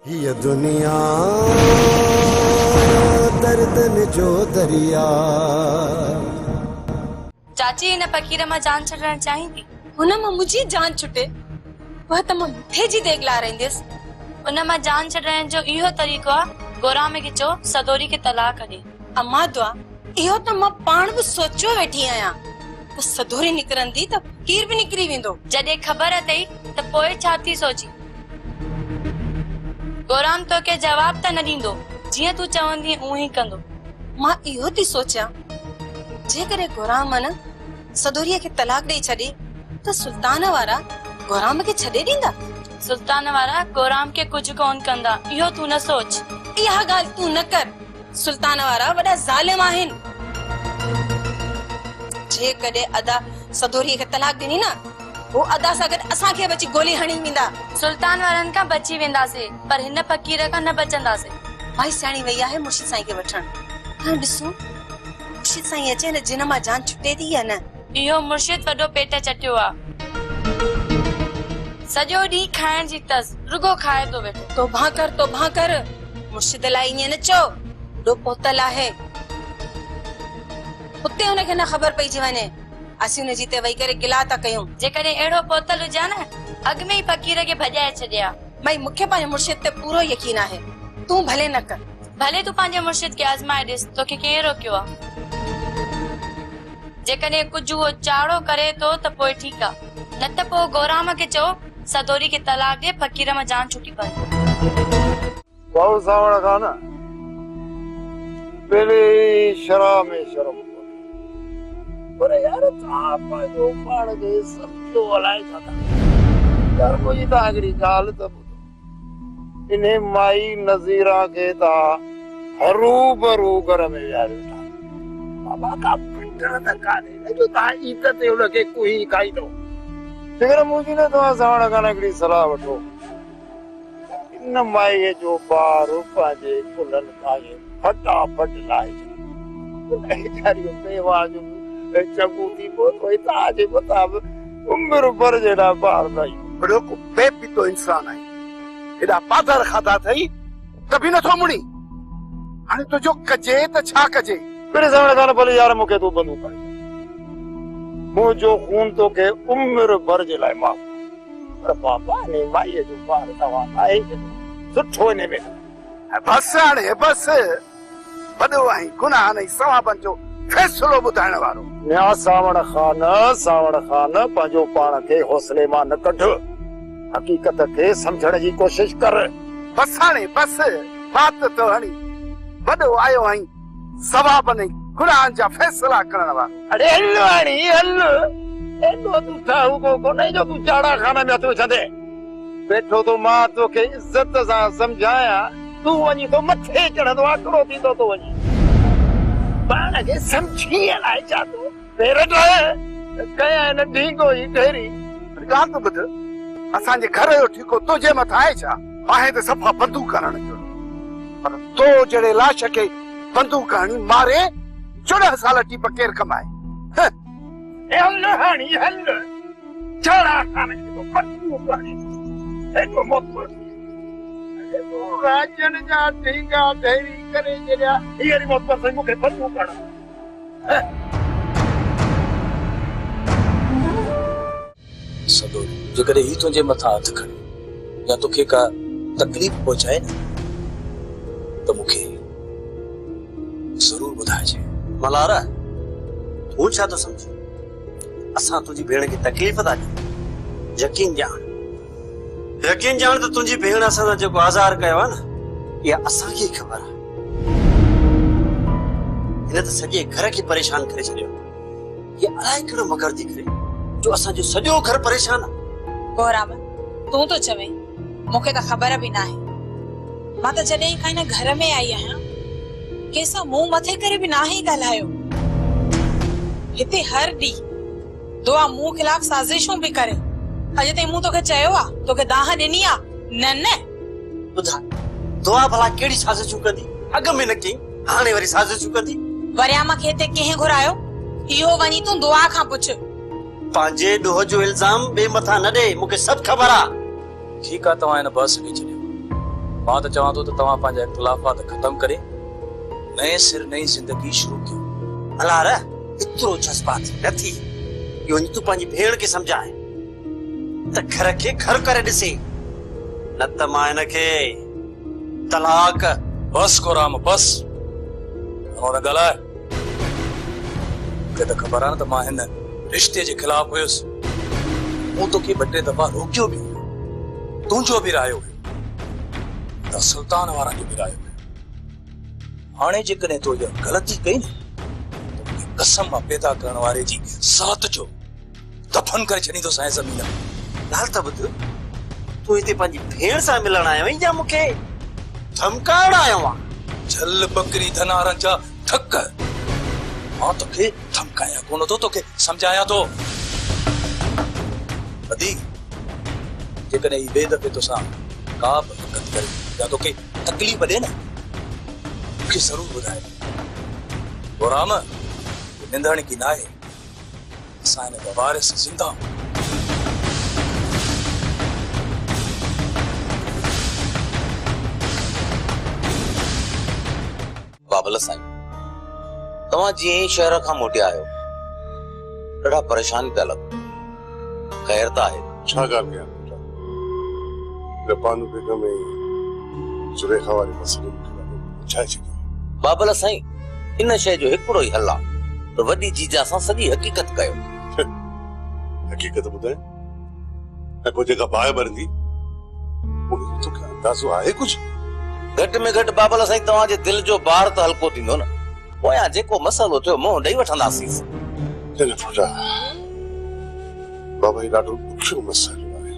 ये दुनिया दर्दन जो दरिया। चाची इन फकीर मां जान छॾणु चाहींदी। हुन मां मुंहिंजी जान छुटे वह त मां मुठे जी देगला रहंदसि। उन मां जान छॾण जो इहो तरीक़ो आहे गोराम खे चओ सदोरी खे तलाक ॾे। अम्मा दुआ इहो त मां पाण बि सोचियो वेठी आहियां त सदोरी निकिरंदी त फकीर बि निकिरी वेंदो। जॾहिं ख़बर अथई त पोइ छा थी सोची? गोराम तोखे जवाब त न ॾींदो, जीअं तूं चवंदी उहो ई कंदो। मां इहो थी सोचियां जेकॾहिं गोराम न सदोरीअ खे तलाक ॾेई छॾे त सुल्तान वारा गोराम खे छॾे ॾींदा। सुल्तान वारा गोराम खे कुझु कोन कंदा, इहो तूं न सोच। इहा ॻाल्हि तूं न कर। सुल्तान वारा वॾा ज़ालिम आहिनि। जेकॾहिं अदा सदोरीअ खे तलाक ॾिनी न वो अदा सां गॾु असांखे बची गोली हणी वेंदा। सुल्तान वारनि खां बची वेंदासीं, पर हिन फकीर खां न बचंदासीं। भाई सियाणी वई आहे मुर्शिद साईं खे वठण। हाणे ॾिसूं मुर्शिद साईं अचे न जिन मां जान छुटे थी या न। इहो मुर्शिद वॾो पेट चटियो आहे, सॼो ॾींहुं खाइण जी तस, रुगो खाए थो वेठो। तौबा कर मुर्शिद लाइ ईअं न चओ। ॾो पोतल आहे, हुते हुनखे न ख़बर पइजी वञे असीं हुनजी ते वेही करे गिला था कयूं। जेकॾहिं अहिड़ो पोतल हुजे न अॻ में ई फकीर खे भॼाए छॾिया। भई मूंखे पंहिंजे मुर्शिद ते पूरो यकीन आहे, तूं भले न कर। भले तूं पंहिंजे मुर्शिद खे आज़माए ॾिस, तोखे केरु रोकियो आहे? जेकॾहिं कुझु उहो चाड़ो करे थो त पोइ ठीकु आहे, न त पोइ गोराम खे चओ सदोरी खे तलाक ॾे, फकीर मां जान छुटी पए। बहु सावण खान पहले शराब में शर्म पर यार आप जो पाण के सब तो हलाए था यार कोई ता अगरी गाल त इन्हें माई नजीरा के ता हरू भरू घर में यार बाबा का पिंडर त काने जो ता इज्जत यो लगे कोई काई दो तेरा मुझे ने तो सावण खान अगरी सलाह वठो इन माई जो बार पाजे कुलन काए फटाफट लाए जारियो बेवा जो चबूती को कोई ताजे बताब उम्र भर जेड़ा बाहर नहीं बड़ो को बेपी तो इंसान है एडा पादर खादा थई कभी न थो मुणी हाने तो जो कजे त छा कजे मेरे सामने गाना बोले यार मुके तू बंदूक आई मो जो खून तो के उम्र भर जे लाए माफ पर बाबा ने माई जो बाहर तवा आए सुठो ने में बस हाने बस बडो आई गुनाह नहीं सवाबन जो फैसलो बुधाइण वारो न्या सावण खान पंहिंजो पाण खे हौसले मां न कढ, हकीकत खे समझण जी कोशिश कर। बस हाणे बस बात तो हणी वॾो आयो आई सवाब नहीं गुनाह जा फैसला करण वारो। अरे हल हाणी हल एॾो तूं ठाहु को नहीं जो तूं चाड़ा खाने में हथ छंदे बैठो तो मां तोखे इज्जत सां समझाया तूं वञी तो मथे चढ़ंदो आकड़ो थींदो तो वञी पाण खे समझी लाए चाहतो तेरे कया न ढींगो ही ढेरी ॻाल्हि तो ॿुध असांजे घर जो ठीको तुंहिंजे मथां आहे छा? आहे त सफ़ा बंदूक हणण जो, पर तो जहिड़े लाश खे बंदूक हणी मारे 14 साल टीप केरु कमाए? हल हाणी हल चाड़ा खाने जो बंदूक हणी एॾो मोत राजन जा ढींगा ढेरी करे जॾहिं हीअं मोत पर मूंखे बंदूक हणण सदोरी जेकॾहिं ही तुंहिंजे मथां हथ खणे या तोखे का तकलीफ़ पहुचाए न त मूंखे ज़रूर ॿुधाइजे। मलारा तूं छा थो सम्झी असां तुंहिंजी भेण खे तकलीफ़ था ॾियूं? यकीन ॼाण त तुंहिंजी भेण असां सां जेको आज़ार कयो आहे न इहा असांखे ख़बर आहे। हिन त सॼे घर खे परेशान करे छॾियो। इहा अलाए कहिड़ो मगर थी करे जो असांजो सॼो घर परेशान आहे। गोराम तूं तो चवे मूंखे त ख़बर बि न आहे। मां त जॾहिं खां हिन घर में आई आहियां कंहिंसां मुंहुं मथे करे बि ना ई ॻाल्हायो। हिते हर ॾींहुं दुआ मूं खिलाफ़ साज़िशूं बि करे अॼु ताईं मूं तोखे चयो आहे तोखे दाह ॾिनी आहे न ॿुधा दुआ भला कहिड़ी साज़िशूं कंदी? अॻ में न कई हाणे वरी साज़िशूं कंदी? वरियाम खे हिते कंहिं घुरायो इहो वञी तूं दुआ खां पुछ। पंहिंजे ॾोह जो इल्ज़ाम ॿिए मथां न ॾे, मूंखे सभु ख़बर आहे। ठीकु आहे तव्हां हिन बस खे छॾियो मां तो चवां थो त तव्हां पंहिंजा इख्तिलाफ़ात ख़तम करे नए सिर नई जिंदगी शुरू कयो। हलार इतरो जज्बात न थी यो तू पंहिंजी भेण खे सम्झाए त घर खे घर करे ॾिसे न त मां हिनखे तलाक। बस गोराम बस न ॻाल्हाए। मूंखे त ख़बर आहे न त मां हिन रिश्ते जे ख़िलाफ़ हुयुसि। मूं तोखे 2-3 दफ़ा रोकियो बि हुयो, तुंहिंजो बि रायो हुयो त सुल्तान वारा जो बि रायो हुयो। हाणे जेकॾहिं तो इहा ग़लती कई न त मूंखे कसम मां पैदा करण वारे जी ज़ात जो दफ़न करे छॾींदो साईं ज़मीन में। ॻाल्हि त ॿुध, तूं हिते पंहिंजी भेण सां मिलण आयो आहीं या मूंखे धमकाइण आयो आहे? झल बकरी धनारनि जा ठक। मां तोखे धमकाया कोन थो, तोखे सम्झाया थो। अदी जेकॾहिं ही ॿिए दफ़े तोसां का बि हरकत करे या तोखे तकलीफ़ ॾे न मूंखे ज़रूर ॿुधाए। गोराम निंदण की नाहे, असां हिन जा वारिस ज़िंदा। बाबल साईं, तव्हां जीअं ई शहर खां मोटिया आहियो ॾाढा परेशान पिया लॻो। ख़ैर त आहे? छा ॻाल्हि कयां बेटा, बानू बेगम ऐं ज़ुलेखा वारे मसइले में पुछाए छॾियो। बाबल साईं, इन शइ जो हिकिड़ो ई हल आहे त वॾी जीजा सां सॼी हक़ीक़त कयो। हक़ीक़त ॿुधाए ऐं पोइ जेका बाहि भरंदी उनजो तोखे अंदाज़ो आहे कुझु? घटि में घटि बाबल साईं तव्हांजे दिल जो भार त हल्को थींदो न। पोयां जेको मसइलो थियो मुंहुं ॾेई वठंदासीं। न पुटा, बाबा ही ॾाढो ॾुखियो मसइलो आहे,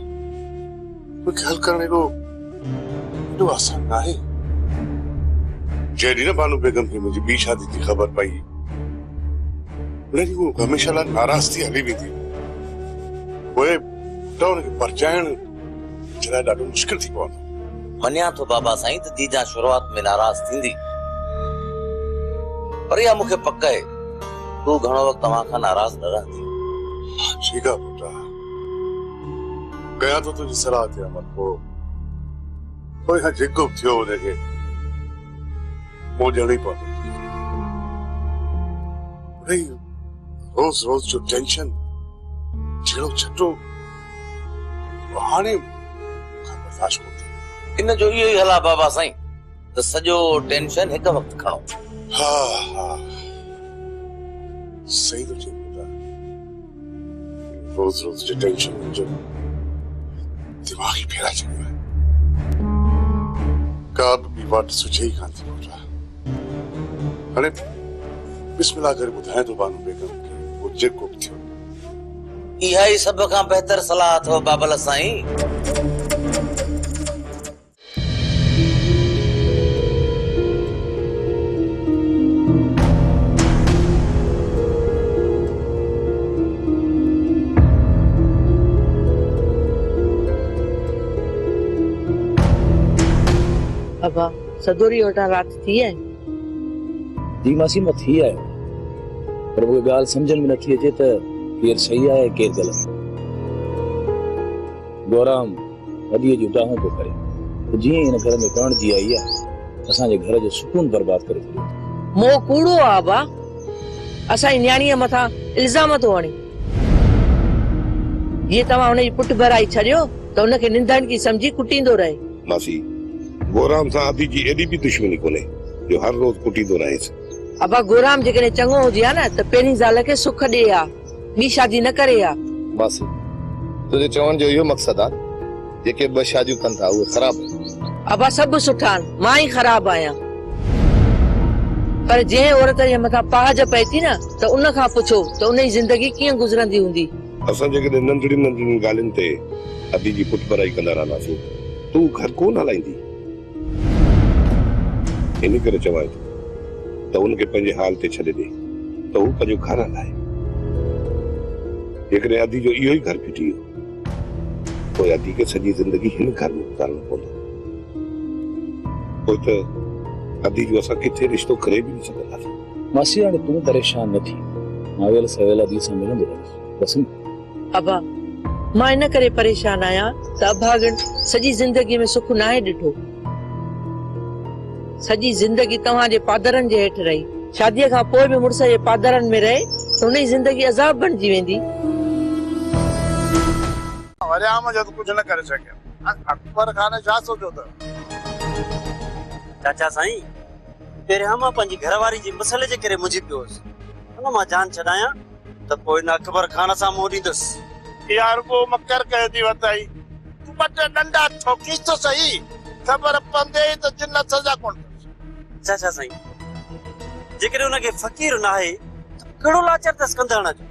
मूंखे हल करण एॾो आसान न आहे। जॾहिं न बानू बेगम खे मुंहिंजी ॿी शादी जी ख़बर पई उन ॾींहुं हू हमेशह लाइ नाराज़ थी हली वेंदी। पोइ त हुनखे परचाइण जे लाइ ॾाढो मुश्किल थी पवंदो। मञिया थो बाबा साईं त जीजा शुरूआत में नाराज़ थींदी, पर इहा मूंखे पक आहे तूं घणो वक़्तु तव्हां खां नाराज़ न रहंदी। ठीकु आहे पुटा, कयां तो तुझी सलाह ते अमल। पोइ हाँ जेको बि थियो हुनखे मुंहुं ॾियणो ई पवंदो। रोज़ रोज़ जो टेंशन जहिड़ो छटो हाणे बर्दाश्त कोन थी। इन जो इहो ई हल आहे बाबा साईं त सॼो टेंशन हिकु वक़्तु खणो। हा हा सही तो चए पुटा, रोज़ रोज़ जो टेंशन मुंहिंजो दिमाग़ ही फेराए छॾियो आहे। का बि वाट सुझे ई कान थी पुटा। हाणे बिस्मिल्लाह करे ॿुधाए थो बानू बेगम खे वो जेको बि थियो। इहा ई सभ खां बहितर सलाह अथव बाबल साईं। अबा सदोरी वटा रात थी है? जी मासी मां थी आयो, पर वो ॻाल्हि सम्झण में नथी अचे त केर सही आहे केर ग़लति। गौराम वॾीअ जूं डाहूं पियो करे, त जीअं हिन घर में करण जी आई आहे असांजे घर जो सुकून बर्बाद करे छॾियो। मोह कूड़ो आहे अबा, असांजी न्याणीअ मथां इल्ज़ाम थो हणे। जीअं तव्हां हुनजी पुट भराई छॾियो त हुनखे निंदणकी सम्झी कुटींदो रहे। मासी, गोराम सां आदि जी एॾी बि दुश्मनी कोन्हे जो हर रोज़ कुटींदो रहेसि। अबा गोराम जेकॾहिं चङो हुजे हा न त पहिरीं ज़ाल खे सुख ॾे हा, ॿी शादी न करे हा। मासी, तुझे चवण जो इहो मक़सदु आहे जेके ॿ शादियूं कनि था उहे ख़राब आहिनि? अबा सभु सुठा आहिनि, मां ई ख़राब आहियां। पर जंहिं औरत जे मथां पाज पए थी न त उन खां पुछो त उनजी ज़िंदगी कीअं गुज़रंदी हूंदी। असां जेकॾहिं नंढड़ी नंढड़ी ॻाल्हियुनि ते अदी जी पुट भराई कंदा रहंदासीं तूं घर कोन हलाईंदी। इन करे चवां थो त उनखे पंहिंजे हाल ते छॾे ॾे त हू पंहिंजो घर हलाए। जेकॾहिं अदी जो इहो ई घर फिटी वियो पोइ अदी खे सॼी ज़िंदगी हिन घर में गुज़ारणो पवंदो। पोइ त अदी जो असां किथे रिश्तो करे बि न सघंदासीं। मासी हाणे तूं परेशान न थी, मां वेल सवेल अदी सां मिलंदो रहियुसि बस। अबा मां इन करे परेशान आहियां त अभागन सॼी ज़िंदगी में सुख नाहे ॾिठो। सॼी ज़िंदगी तव्हांजे पादरनि जे हेठि रही, शादीअ खां पोइ बि मुड़ुस जे पादरनि में रहे त उनजी ज़िंदगी अज़ाब बणिजी वेंदी। वरियाम जो कुछ न करे सके। अकबर खान छा सोचो था? चाचा साईं, पहिरियां मां पंहिंजी घरवारी जे मसइले जे करे मुंझी पियो हुअसि। हुन मां जान छॾायां त पोइ न अकबर खान सां मोड़ींदुसि। यार वो मकर कह दी बताई। तू बटे डंडा ठोकीस तो सही, खबर पंदे तो जिन्नत सजा कोन। चाचा साईं, जेकॾहिं हुनखे फ़क़ीर न आहे त कहिड़ो लाचार अथसि कंदड़ जो?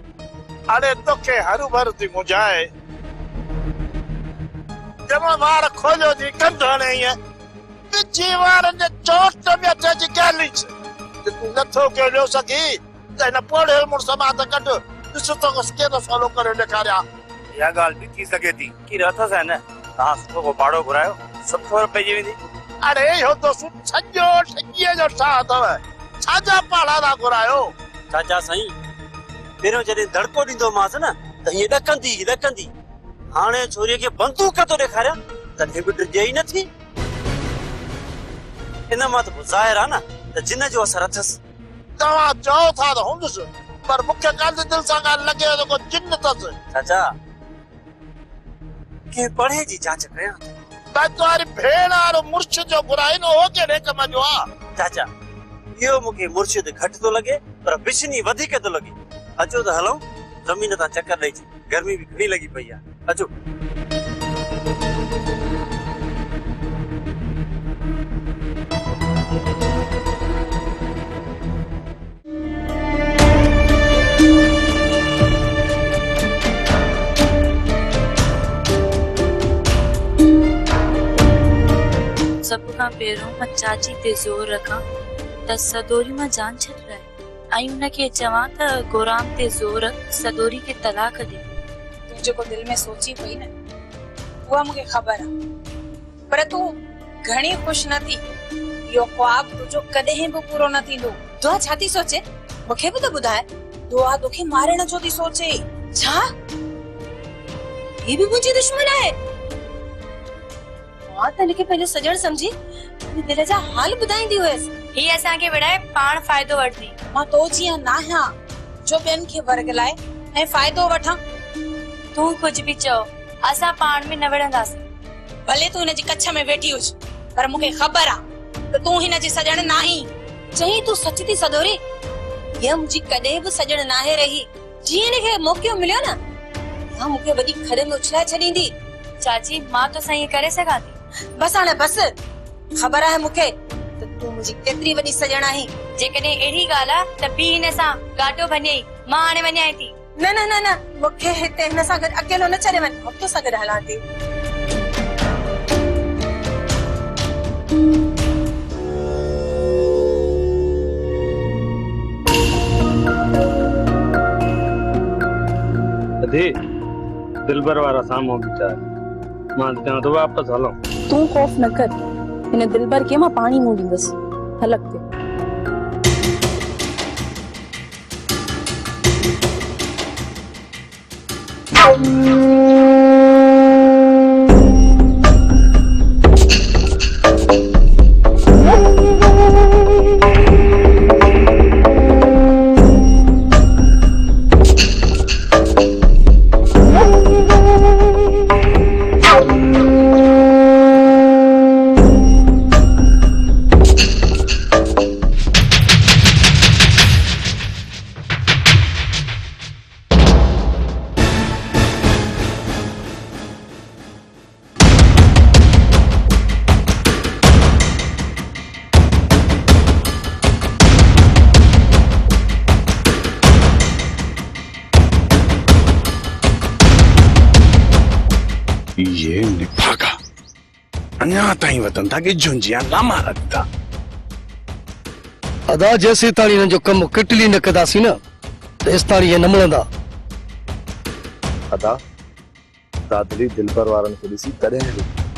अरे तोखे हरू भरू थी मुझाए, जब वार खोलियो थी कंदड़ है जीवार ने चोट में अटे जी गाली तू नथो कहियो सकी त न पढ़ियल मुड़ समाज कढ ॾिस तो के तो फॉलो करे ॾेखारिया। इहा ॻाल्हि बि थी सघे थी कि रथस है न तव्हां सुठो को भाड़ो घुरायो सभु ख़बर पइजी वेंदी। अरे इहो तो सॼो ठॻीअ जो ठा अथव, छाजा पाड़ा था घुरायो? चाचा साईं, पहिरियों जॾहिं धड़को ॾींदोमांसि न त हीअ ॾकंदी, हाणे छोरीअ खे बंदूक तो ॾेखारियां तॾहिं बि ड्रिजे ई नथी। इन मां त ज़ाहिर आहे न त जिन जो असर अथसि। तव्हां चओ था त हूंदुसि, पर मूंखे काल्ह दिलि सां ॻाल्हि लॻे थो को जिन अथसि। चाचा, के पढ़े जी जांच कयां त तुम्हारी भेण वारो मुर्शिद जो घुराई न हो कहिड़े कम जो आहे? चाचा, इहो मूंखे मुर्शिद घटि थो लॻे पर बिशनी वधीक थो लॻे। अचो त हलूं ज़मीन तां चकर ॾेई अची, गर्मी बि घणी लॻी पई आहे। अचो। सब खां पहिरियों मां चाची ते ज़ोर रखां त सदोरी मां जान छॾाए ऐं उनखे चवां त गोराम ते ज़ोर सदोरी खे तलाक ॾे। तू जेको दिल में सोची पई न उहा मूंखे ख़बर आहे, पर तू घणी ख़ुशि न थी। इहो ख्वाब तुंहिंजो कॾहिं बि पूरो न थींदो। दुआ छा थी सोचे मूंखे बि त ॿुधाए। दुआ तोखे मारण जो थी सोचे। छा ही बि मुंहिंजी दुश्मन आहे? मां त हिनखे पंहिंजो सजण समझी दिल जा हाल ॿुधाईंदी हुयसि। ही असांखे विड़ाए पाण फ़ाइदो वठंदी। मां तो जीअं न आहियां जो ॿियनि खे वर्गलाए ऐं फ़ाइदो वठां। तूं कुझु बि चओ, असां पाण में न विढ़ंदासीं। भले तूं हिनजी कच्छ में वेठी हुज, पर मूंखे ख़बर आहे त तूं हिनजी सजण न आहीं। चई तूं सच थी सदोरी, हीअ मुंहिंजी कॾहिं बि सजण न आहे रही। जीअं हिनखे मौक़ो मिलियो न, हीअ मूंखे वॾी खॾ में उछलाए छॾींदी। चाची, मां तो सही करे सघां थी। बस हाणे बस, ख़बर आहे मूंखे त तूं मुंहिंजी केतिरी वॾी सजण आहीं। जेकॾहिं अहिड़ी ॻाल्हि आहे त बि हिन सां गाॾो भञई, मां हाणे वञां थी। न न न न, मूंखे हिते हिन सां गॾु अकेलो न छॾे वञ, मां तोसां गॾु हलां थी। दिलबर वारा साम्हूं बीठा आहिनि, मां चवां थो वापसि हलूं। तूं खौफ न कर, हिन दिलबर खे मां पाणी मुंहुं ॾींदसि। हल अॻिते। ये निभागा अन्या ताई वतन था कि झुंझिया लामा रखता। अदा जैसे ताणी हिननि जो कमु किटली न कंदासीं न तेसि ताणी इहे न मिलंदा। अदा दादरी दिलबर वारनि खे ॾिसी तॾहिं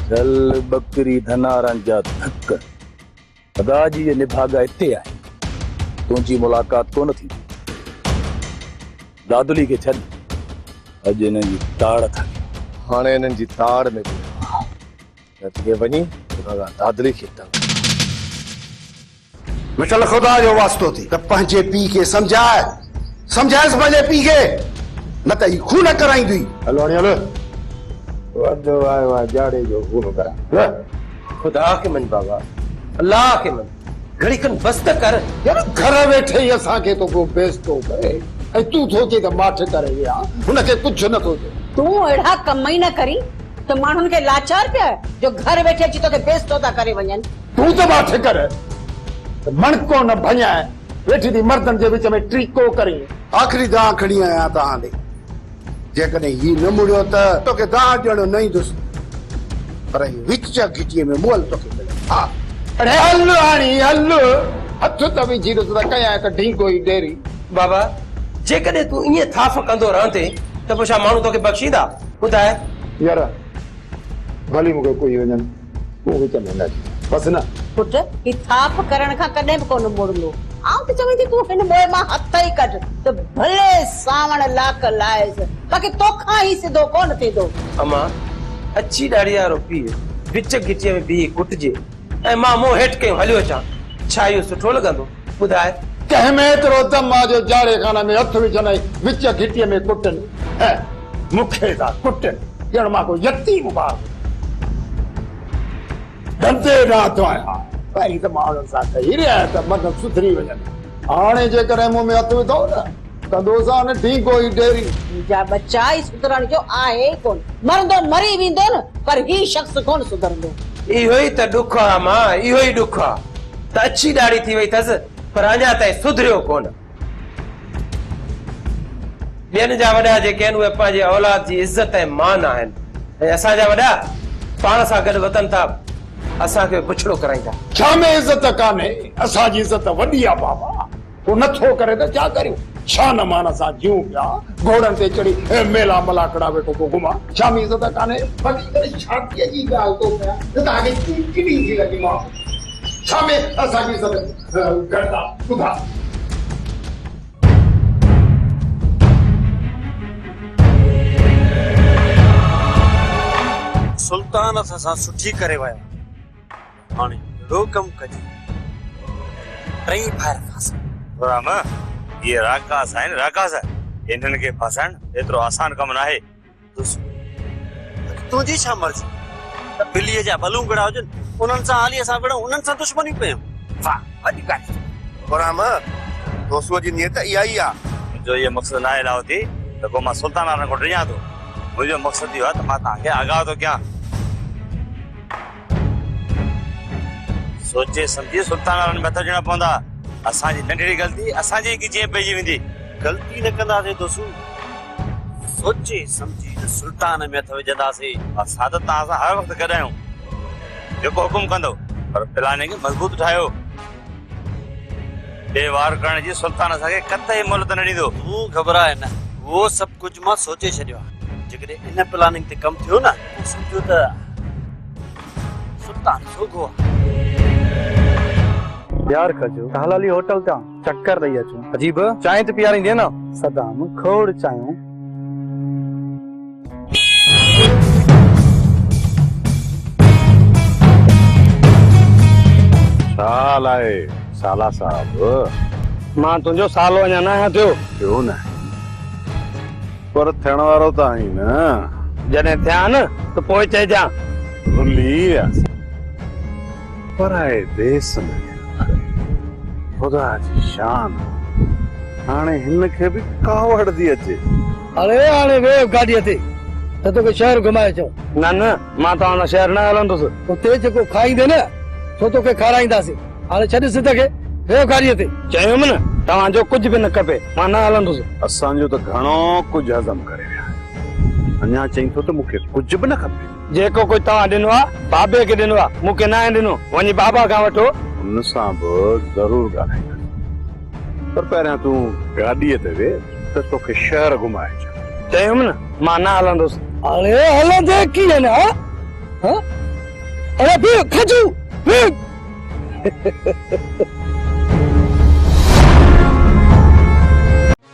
चल बकरी धनारनि जा धक। अदा जी ये निभागा हिते आहे, तुंहिंजी मुलाक़ात कोन थींदी। दादुली खे छॾ, अॼु हिननि जी ताड़ था। हाणे हिननि जी ताड़ में वञी दादरी खे मिटल खुदा जो वास्तो थी त पंहिंजे पीउ खे समझाएसि पंहिंजे पीउ खे, न त ही खून कराईंदी। हलो हाणे हलो वॾो आयो आहे जाड़े जो खून करा। खुदा के मन बाबा, अल्लाह के मन, घड़ी खन बस त कर। यार घर वेठे ही असांखे तो को बेइज्जतो करे ऐं तूं सोचे त माठ करे विया, हुनखे कुझु नथो थिए। तूं अहिड़ा कम ई न करी त माण्हुनि खे लाचार पिया जो घर वेठे अची तोखे बेइज्जतो था करे वञनि। तूं त माठ कर, मणको न भञाए वेठी थी मर्दनि जे विच में ट्रीको करे। आख़िरी दां खणी आया तव्हां ॾे, जेकॾहिं ही न मुड़ियो त तोखे दां ॾियणो न ईंदुसि, पर विच घिटीअ में मुअल तोखे मिले। हा अरे हल हाणी हल, हथ त विझी ॾिस त कयां त ढींको ई डेरी। बाबा जेकॾहिं तूं ईअं थाफ कंदो रहंदे त पोइ छा माण्हू तोखे बख़्शींदा? ॿुधाए यार भली मूंखे कोई वञनि, तूं विच में न बसि न। पुट ही थाप करण खां कॾहिं बि कोन मुड़ंदो। आउं त चवां थी तूं हिन मोए मां हथ ई कढ त भले सावण लाक लाएसि, बाक़ी तोखां ई सिधो कोन थींदो। अमा अची ॾाढ़ी वारो पीउ विच घिटीअ में बीह कुटिजे ऐं मां मुंहुं हेठि कयूं हलियो अचां, छा इहो सुठो लॻंदो? ॿुधाए कंहिंमें एतिरो दम आहे जो जाड़े खाने में हथ विझनि विच घिटीअ में कुटनि ऐं मूंखे था कुटनि ॼण मां को यतीम ॿार। धंधे रात आहियां पहिरीं त मां हुननि सां कही रहिया त मन सुधरी वञनि, हाणे जेकॾहिं मूं में हथ विधो न त दोसा न ढींको ई डेरी। मुंहिंजा बच्चा ई सुधरण जो आहे कोन, मरंदो मरी वेंदो न, पर ही शख़्स कोन सुधरंदो। इहो ई त ॾुख आहे मां, इहो ई ॾुख आहे त अची ॾाढ़ी थी वई अथसि पर अञा ताईं सुधरियो कोन। ॿियनि जा वॾा जेके आहिनि उहे पंहिंजे औलाद जी इज़त ऐं मान आहिनि, ऐं असांजा वॾा पाण सां गॾु वतन था असांखे पुछड़ो कराईंदा। छा में इज़त कान्हे? असांजी इज़त वॾी आहे बाबा, को नथो करे त छा करियूं? छा न मान असां जियूं पिया घोड़नि ते चढ़ी मेला मलाकड़ा वेठो को घुमा, छा में इज़त कान्हे? छातीअ जी ॻाल्हि तो कयां त तव्हांखे किनी थी लॻी मां, छा में असांजी इज़त घटि आहे? ॿुधा सुल्तान असां सुठी करे विया, हाणे रोकम कजे टई फायर फासा। राम ये राकास आहिनि, राकास इन्हनि खे फसाइण एतिरो आसान कमु न आहे। तुंहिंजी छा मर्ज़ी त बिलीअ जा बलूंगड़ा हुजनि उन्हनि सां हाली असां विढ़ूं, उन्हनि सां दुश्मनी कयूं? वाह वॾी ॻाल्हि। राम दोस्तो जी नियत इहा ई आहे। मुंहिंजो इहो मक़सदु न आहे लाहौती त को मां सुल्तान वारनि खां डिॼां थो, मुंहिंजो मक़सदु इहो आहे त मां तव्हांखे आगाह थो कयां। सोचे सम्झी सुल्तान वारनि में हथ ॾियणा पवंदा, असांजी नंढड़ी ग़लती असांजी कीअं पइजी वेंदी। ग़लती न कंदासीं दोस्तू, सोचे सम्झी त सुल्तान में हथ विझंदासीं। असां त तव्हां सां हर वक़्तु गॾु आहियूं, जेको हुकुम कंदो, पर प्लानिंग खे मज़बूत ठाहियो। बेवार करण जी सुल्तान असांखे कतई मोहलत न ॾींदो। तूं घबराए न, उहो सभु कुझु मां सोचे छॾियो आहे। जेकॾहिं इन प्लानिंग ते कमु थियो न त सम्झो त सुल्तान सोगो आहे। प्यार कजो हलाली होटल तां चक्कर ॾेई अचूं। अजीब चांहि त पीआरींदे न? सदाम खोड़ चांहियूं। साल आहे साला साहब, मां तुंहिंजो सालो अञा न आहियां थियो। थियो न पर थियण वारो त आहीं न। जॾहिं थिया न त पोइ चइजां भुली वियासीं। पर आहे देस में खुदा जी शान, हाणे हिन खे बि कावड़ थी अचे। अरे हाणे वेह गाॾीअ ते त तोखे शहर घुमाए अचूं। न न मां तव्हां शहर न हलंदुसि। उते जेको खाईंदे न सो तोखे खाराईंदासीं। हाणे छॾ सिध खे, वेह गाॾीअ ते। चयुमि न तव्हांजो कुझु बि न खपे, मां न हलंदुसि। असांजो त घणो कुझु हज़म करे विया, अञा चई थो त मूंखे कुझु बि न खपे। जेको कुझु तव्हां ॾिनो आहे बाबे खे ॾिनो आहे, मूंखे न आहे ॾिनो। वञी बाबा खां वठो, हुन सां बि ज़रूर ॻाल्हाईंदा, पर पहिरियां तूं गाॾीअ ते वेह त तोखे शहर घुमाए अचां। चयुमि न मां न हलंदुसि। अरे हलंदे कीअं न? अरे खजू